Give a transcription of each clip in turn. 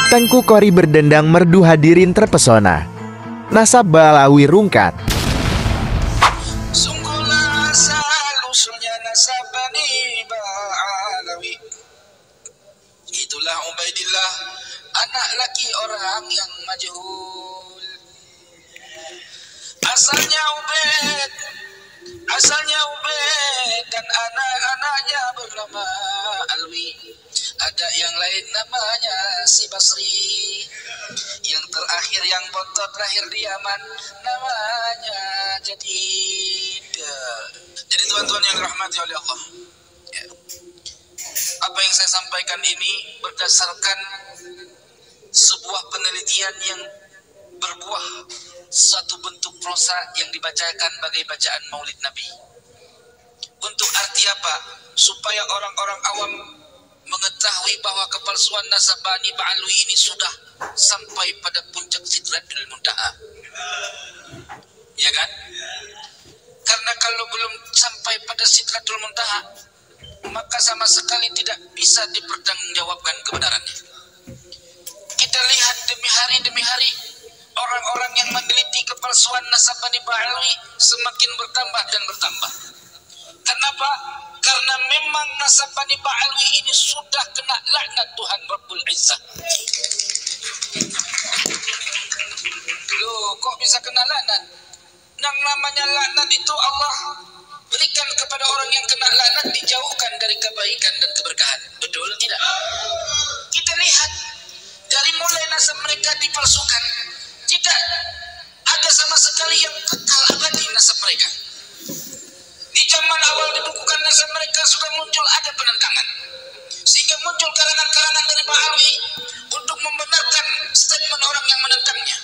Tengku Kori berdendang merdu hadirin terpesona. Nasab Balawi rungkat. Sungguhlah asal usulnya nasab Bani Ba'alawi. Itulah Ubaidillah, anak laki orang yang majhul. Asalnya Ubaid dan anak-anaknya bernama Alwi. Ada yang lain namanya si Basri. Yang terakhir yang bontot lahir di Yaman namanya Jadid. Jadi tuan-tuan yang dirahmati oleh Allah, ya, apa yang saya sampaikan ini berdasarkan sebuah penelitian yang berbuah suatu bentuk prosa yang dibacakan bagai bacaan Maulid Nabi. Untuk arti apa? Supaya orang-orang awam mengetahui bahwa kepalsuan nasab Bani Ba'alawi ini sudah sampai pada puncak Sidratul Muntaha. Ya kan? Karena kalau belum sampai pada Sidratul Muntaha, maka sama sekali tidak bisa dipertanggungjawabkan kebenarannya. Kita lihat demi hari orang-orang yang meneliti kepalsuan nasab Bani Ba'alawi semakin bertambah dan bertambah. Kenapa? Karena memang nasab Bani Ba'alawi ini sudah kena laknat Tuhan Rabbul Izzah. Loh, kok bisa kena laknat? Yang namanya laknat itu Allah berikan kepada orang yang kena laknat, dijauhkan dari kebaikan dan keberkahan. Betul tidak? Kita lihat dari mulai nasab mereka dipalsukan, tidak ada sama sekali yang kekal abadi nasab mereka. Di zaman awal dibukukan nasab mereka sudah muncul ada penentangan, sehingga muncul karangan-karangan dari Ba'alawi untuk membenarkan statement orang yang menentangnya.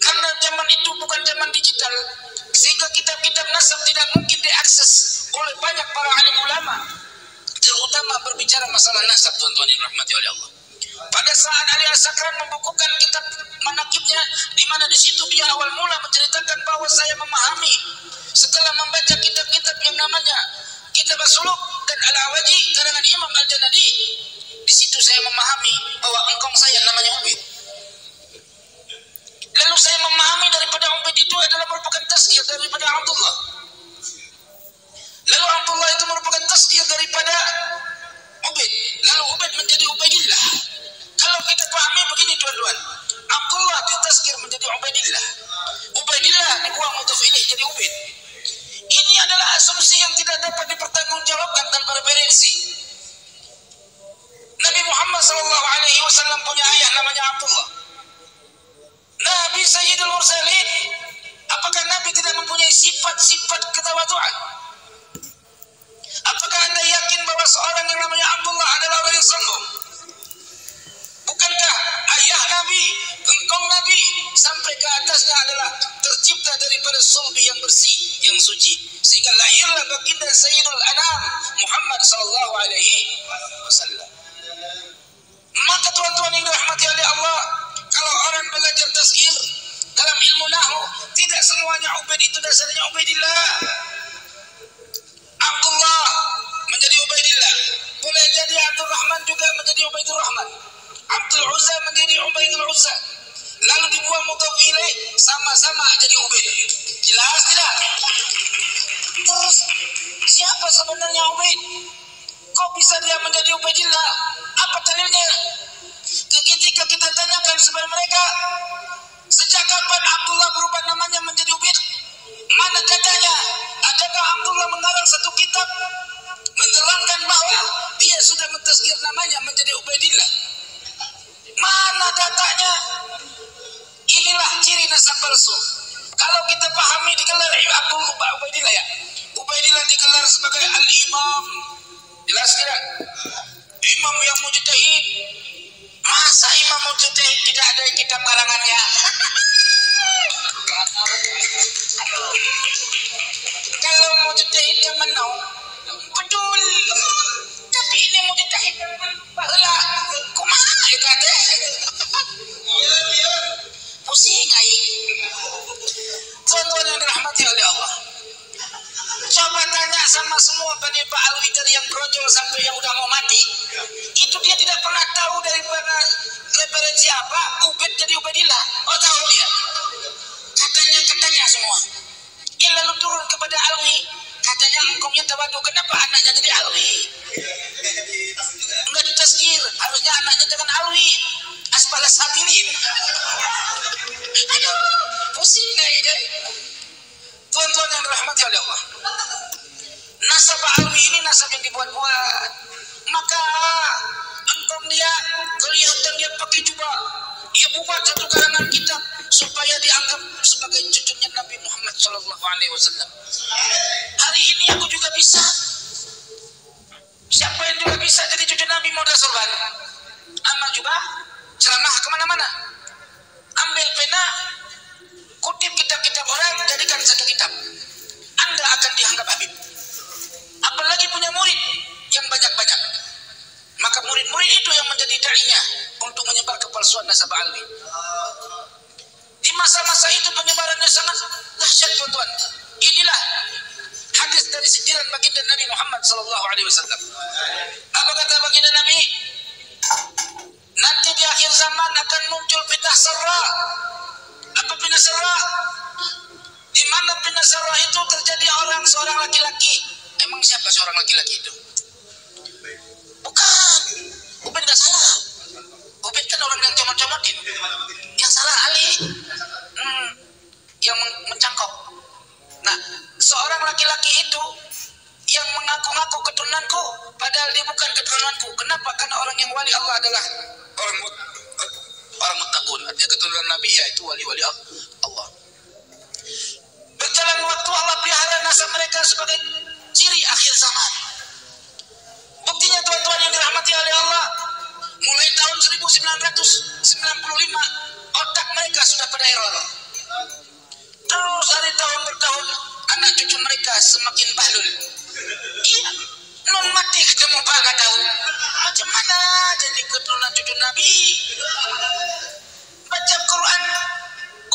Karena zaman itu bukan zaman digital, sehingga kitab-kitab nasab tidak mungkin diakses oleh banyak para alim ulama, terutama berbicara masalah nasab, tuan-tuan yang dirahmati oleh Allah. Pada saat Ali As-Sakran membukukan kitab manakibnya, di mana di situ dia awal mula menceritakan bahwa saya memahami setelah membaca kitab-kitab yang namanya Kitab As-Suluk dan Al-Awaji karangan Imam Al-Janadi, di situ saya memahami bahwa engkong saya namanya Ubaid. Lalu saya memahami daripada Ubaid itu adalah merupakan tasghir daripada Abdullah. Lalu Abdullah itu merupakan tasghir daripada Ubaid. Lalu Ubaid menjadi Ubaidillah. Kalau kita pahami begini tuan-tuan, Abdullah ditasghir menjadi Ubaidillah, Ubaidillah dibuang mudhaf ilaih jadi Ubaid. Ini adalah asumsi yang tidak dapat dipertanggungjawabkan tanpa referensi. Nabi Muhammad SAW punya ayah namanya Abdullah. Nabi Sayyidul Mursalin, apakah Nabi tidak mempunyai sifat-sifat ketawaduan? Apakah anda yakin bahwa seorang yang namanya Abdullah adalah orang yang sombong? Bukankah ayah Nabi, engkong Nabi, sampai ke atasnya adalah tercipta daripada sulbi yang bersih, yang suci, sehingga lahirlah baginda Sayyidul Anam Muhammad sallallahu alaihi wasallam. Maka tuan-tuan yang dirahmati oleh Allah, kalau orang belajar tasghir dalam ilmu nahwu, tidak semuanya Ubaid itu dasarnya Ubaidillah. Abdullah menjadi Ubaidillah, boleh jadi Abdul Rahman juga menjadi Ubaidur Rahman, Abdul Uzza menjadi Ubaidul Uzza, lalu dibuang mudhaf ilaih, sama-sama jadi Ubaid. Jelas tidak? Terus siapa sebenarnya Ubaid? Kok bisa dia menjadi Ubaidillah? Apa dalilnya? Ketika kita tanyakan kepada mereka, sejak kapan Abdullah berubah namanya menjadi Ubaid? Mana datanya? Adakah Abdullah mengarang satu kitab menerangkan bahwa dia sudah mentasghir namanya menjadi Ubaidillah? Mana datanya? Inilah ciri nasab palsu. Kalau kita pahami digelar Ubaidillah, ya, Ubaidillah digelar sebagai Al-Imam. Jelas tidak? Imam yang mujtahid. Masa Imam mujtahid tidak ada kitab karangannya? Kalau mujtahid zaman now, betul. Tapi ini mujtahid zaman baheula. Kumaha eta teh? Pusing aing. Tuan-tuan yang dirahmati oleh Allah, coba tanya sama semua Bani Ba'alawi dari yang brojol sampai yang udah mau mati, Itu dia tidak pernah tahu dari mana referensi apa Ubed jadi Ubedillah. Oh tahu dia. Katanya semua. Lalu turun kepada Alwi. Katanya engkongnya tawadu. Kenapa anaknya jadi Alwi? Enggak ditazkir. Harusnya anaknya dengan Alwi. Asbalas sabilin. Aduh, pusing guys. Tuan-tuan yang dirahmati oleh Allah. Nasab Alwi ini nasab yang dibuat-buat. Maka engkong dia kelihatan dia pakai jubah. Dia buat satu karangan kitab supaya dianggap sebagai cucunya Nabi Muhammad SAW. Hari ini aku juga bisa. Siapa yang juga bisa jadi cucu Nabi modal sorban? Amal jubah, ceramah kemana-mana. Ambil pena, kutip kitab-kitab orang, jadikan satu kitab. Anda akan dianggap Habib. Apalagi punya murid yang banyak-banyak. Maka murid-murid itu yang menjadi da'inya untuk menyebar kepalsuan nasab Alwi. Di masa-masa itu penyebarannya sangat dahsyat, tuan-tuan. Inilah hadis dari sindiran baginda Nabi Muhammad SAW. Apa kata baginda Nabi? Nanti di akhir zaman akan muncul fitnah sarra. Apa fitnah sarra? Di mana fitnah sarra itu terjadi seorang laki-laki. Emang siapa seorang laki-laki itu? Bukan. Ubed nggak salah. Ubed kan orang yang comot-comotin. Yang salah Ali. Yang mencangkok. Nah, seorang laki-laki itu yang mengaku-ngaku keturunanku, padahal dia bukan keturunanku. Kenapa? Karena orang yang wali Allah adalah orang muttaqun. Artinya keturunan Nabi yaitu wali-wali Allah. Berjalan waktu Allah pelihara nasab mereka sebagai ciri akhir zaman. Buktinya tuan-tuan yang dirahmati oleh Allah, mulai tahun 1995 otak mereka sudah pada error. Terus dari tahun bertahun anak cucu mereka semakin bahlul. Iya, non mati ketemu Pak gak tahu. Macam mana jadi keturunan cucu Nabi? Baca Quran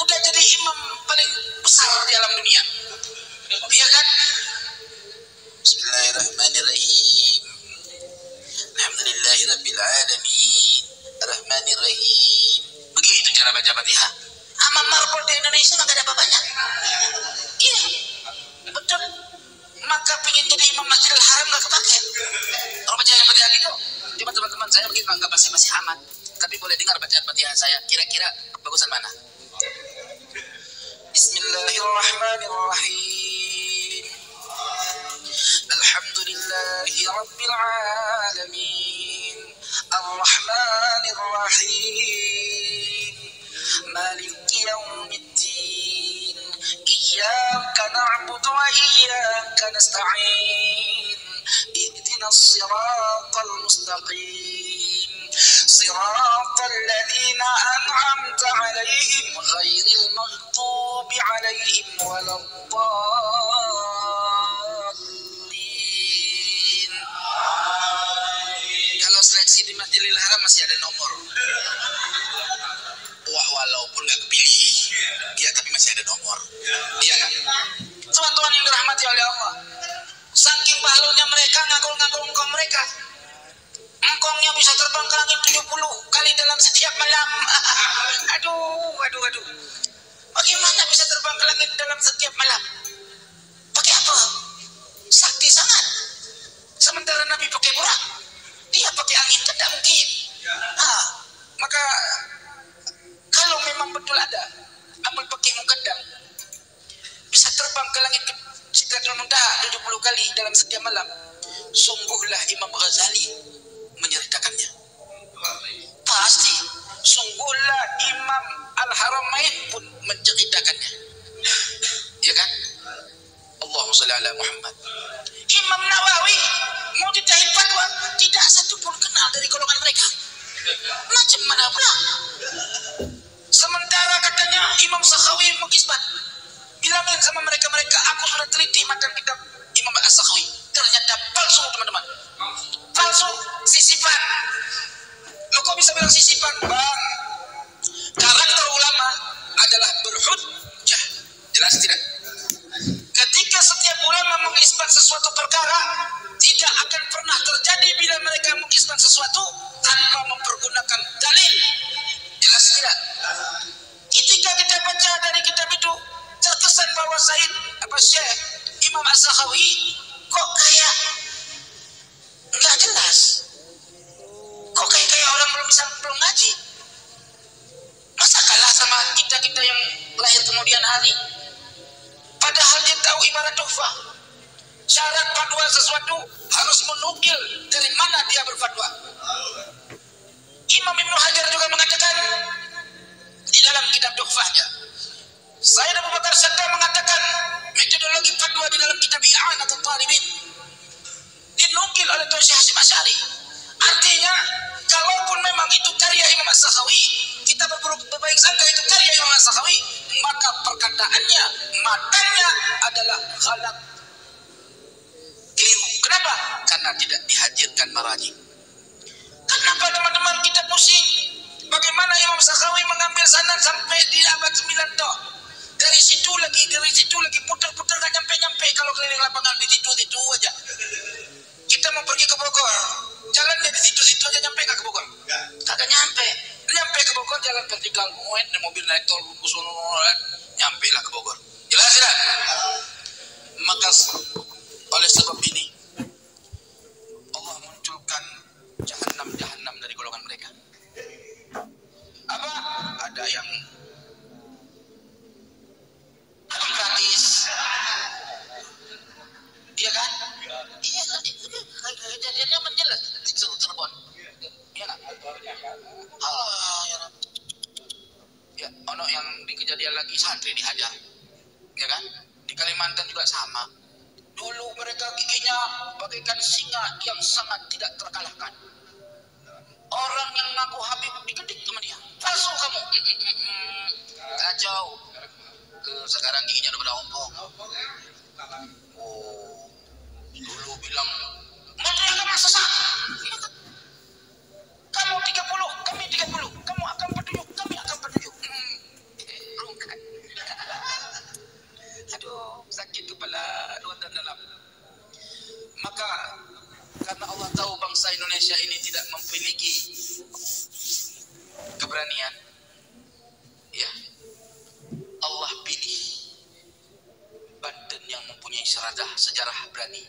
udah jadi imam paling besar di alam dunia. Iya kan? Bismillahirrahmanirrahim. Alhamdulillahirabbil alamin. Arrahmanirrahim. Begitu cara baca Fatihah. Sama marbot di Indonesia nggak ada apa-apanya. Iya, betul. Maka pengen jadi imam Masjidil Haram nggak kepake. Kalau baca Fatihah gitu, coba teman-teman saya begitu nggak masih aman. Tapi boleh dengar bacaan Fatihah saya. Kira-kira bagusan mana? Bismillahirrahmanirrahim. Alhamdulillahi Rabbil Alamin. Ar-Rahmanir-Rahim. Maliki Yawmiddin. Iyyaka na'budu wa iyyaka nasta'in. Ihdinas siratal mustaqim. Siratal ladzina an'amta 'alaihim ghairil maghdubi 'alaihim waladdallin. Kalau seleksi di Masjidil Haram masih ada nomor. Walaupun nggak kepilih, ya tapi masih ada nomor. Iya kan? Tuan-tuan yang dirahmati oleh Allah, saking bahlulnya mereka ngagul-ngagul engkong mereka. Engkongnya bisa terbang ke langit 70 kali dalam setiap malam. Aduh. Bagaimana bisa terbang ke langit dalam setiap malam? Pakai apa? Sakti sangat. Sementara Nabi pakai burak, dia pakai angin, kan tidak mungkin. Maka kalau memang betul ada amal pakai mukaddam bisa terbang ke langit Sidratul Muntaha 70 kali dalam setiap malam, sungguhlah Imam Ghazali menceritakannya. Pasti sungguhlah Imam Al-Haramain pun menceritakannya. Ya kan? Allahumma shalli ala Muhammad. Imam Nawawi mau ditahid fatwa, tidak satu pun kenal dari golongan mereka. Macam mana pula? Sementara katanya Imam Sakhawi mengisbat, bilangin sama mereka, aku sudah teliti matan kitab Imam As-Sakhawi. Ternyata palsu, teman-teman. Palsu, sisipan. Lo kok bisa bilang sisipan? Bang, karakter ulama adalah berhujjah. Jelas tidak? Ketika setiap ulama mengisbat sesuatu perkara, tidak akan pernah terjadi bila mereka mengistilahkan sesuatu tanpa mempergunakan dalil. Jelas tidak? Ketika kita baca dari kitab itu, terkesan bahwa Syekh Imam Az-Zakhawi kok kayak nggak jelas, kok kayak orang belum ngaji. Masa kalah sama kita yang lahir kemudian hari? Padahal dia tahu ibarat tuhfah. Syarat fatwa sesuatu harus menukil dari mana dia berfatwa. Imam Ibnu Hajar juga mengatakan di dalam kitab tuhfahnya. Sayyid Abu Bakar Saddam mengatakan metodologi fatwa di dalam kitab I'anatul Talibin dinukil oleh Tuan Syekh Hasyim Asy'ari. Artinya, kalaupun memang itu karya Imam Az-Zakhawi, kita berbaik sangka itu karya Imam Az-Zakhawi, maka perkataannya, matanya adalah khalaq. Keliru. Kenapa? Karena tidak dihadirkan maraji. Kenapa teman-teman kita pusing? Bagaimana Imam Az-Zakhawi mengambil sanad sampai di abad 9 toh? Dari situ lagi, putar-putar gak nyampe-nyampe kalau keliling lapangan di situ aja. Kita mau pergi ke Bogor, jalannya di situ aja, nyampe gak ke Bogor? Kagak nyampe. Nyampe ke Bogor jalan vertikal, mobil naik tol, nyampe lah ke Bogor. Jelas tidak? Maka oleh sebab ini Allah munculkan jahanam dari golongan mereka. Apa? Ada yang gratis, iya kan? Iya, kejadiannya menjelas di Cirebon, iya nggak? Ya, ono yang di kejadian lagi santri dihajar, ya kan? Di Kalimantan juga sama. Dulu mereka giginya bagaikan singa yang sangat tidak terkalahkan. Orang yang ngaku Habib dikedik sama dia. Palsu kamu. Kacau. Sekarang giginya udah pada ompong. Oh, dulu bilang menteri agama sesat. Kamu 30, kami 30. Kamu akan petunjuk, kami akan petunjuk. Rungkat. Aduh, sakit kepala luar dan dalam. Maka karena Allah tahu bangsa Indonesia ini tidak memiliki keberanian, ya, Allah pilih Banten yang mempunyai sejarah berani.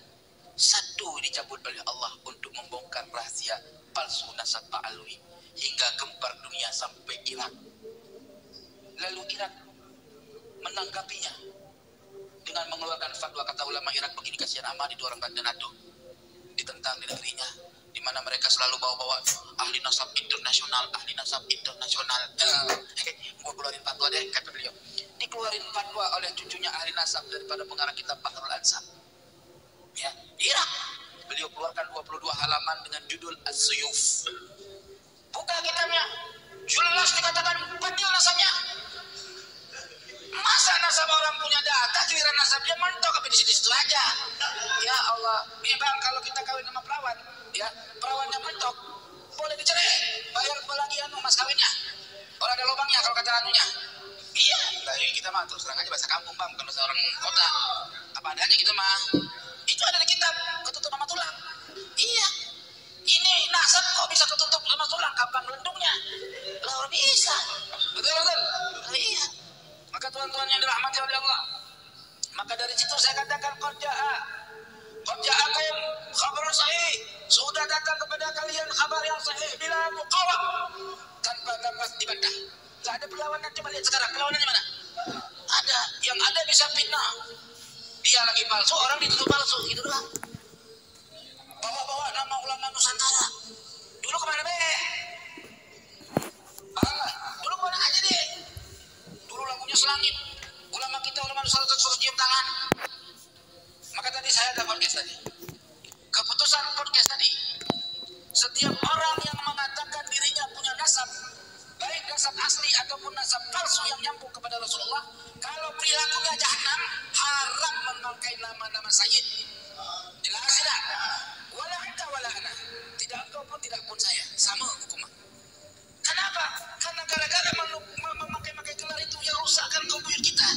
Satu dicabut oleh Allah untuk membongkar rahasia palsu nasab Pak Alwi hingga gempar dunia sampai Irak. Lalu Irak menanggapinya dengan mengeluarkan fatwa. Kata ulama Irak begini, kasihan amat itu orang Banten itu ditentang di negerinya, di mana mereka selalu bawa-bawa ahli nasab internasional. Gua keluarin fatwa deh, kata beliau. Dikeluarin fatwa oleh cucunya ahli nasab daripada pengarang kitab Bahrul Ansab. Ya, Irak. Beliau keluarkan 22 halaman dengan judul As-Suyuf. Buka kitabnya, jelas dikatakan batil nasabnya. Masa nasab orang punya data, giliran nasab dia mentok tapi di situ aja. Ya Allah, nih bang, kalau kita kawin sama perawan, ya perawannya mentok, boleh dicerai, bayar lagi mas kawinnya. Kalau ada lubangnya, kalau kata anunya. Iya, dari kita mah terus terang aja bahasa kampung bang, bukan bahasa orang kota. Apa adanya gitu mah. Itu ada di kitab, ketutup sama tulang. Iya, ini nasab kok bisa ketutup sama tulang, kapan melendungnya? Lah bisa. Betul. Iya. Maka tuan-tuan yang dirahmati oleh Allah, maka dari situ saya katakan qad ja'akum khabarun sahih, sudah datang kepada kalian kabar yang sahih bila muqawam, tanpa dapat dibantah. Tidak ada perlawanan. Coba lihat sekarang perlawanannya mana? Ada. Yang ada bisa fitnah, dia lagi palsu, orang dituduh palsu, gitu doang. Bawa-bawa nama ulama Nusantara. Dulu kemana be? Dulu kemana aja deh? Dulu lagunya Selangit. Ulama kita, ulama Nusantara terus cium tangan. Maka tadi saya ada podcast tadi. Keputusan podcast tadi, setiap orang yang mengatakan dirinya punya nasab, baik nasab asli ataupun nasab palsu yang nyambung kepada Rasulullah, kalau perilakunya jahanam, haram memakai nama-nama sayyid. Jelas tidak? Wala anta wala ana. Tidak engkau pun tidak pun saya, sama hukumnya. Kenapa? Karena gara-gara memakai gelar itu yang rusakkan kaum buyut kita.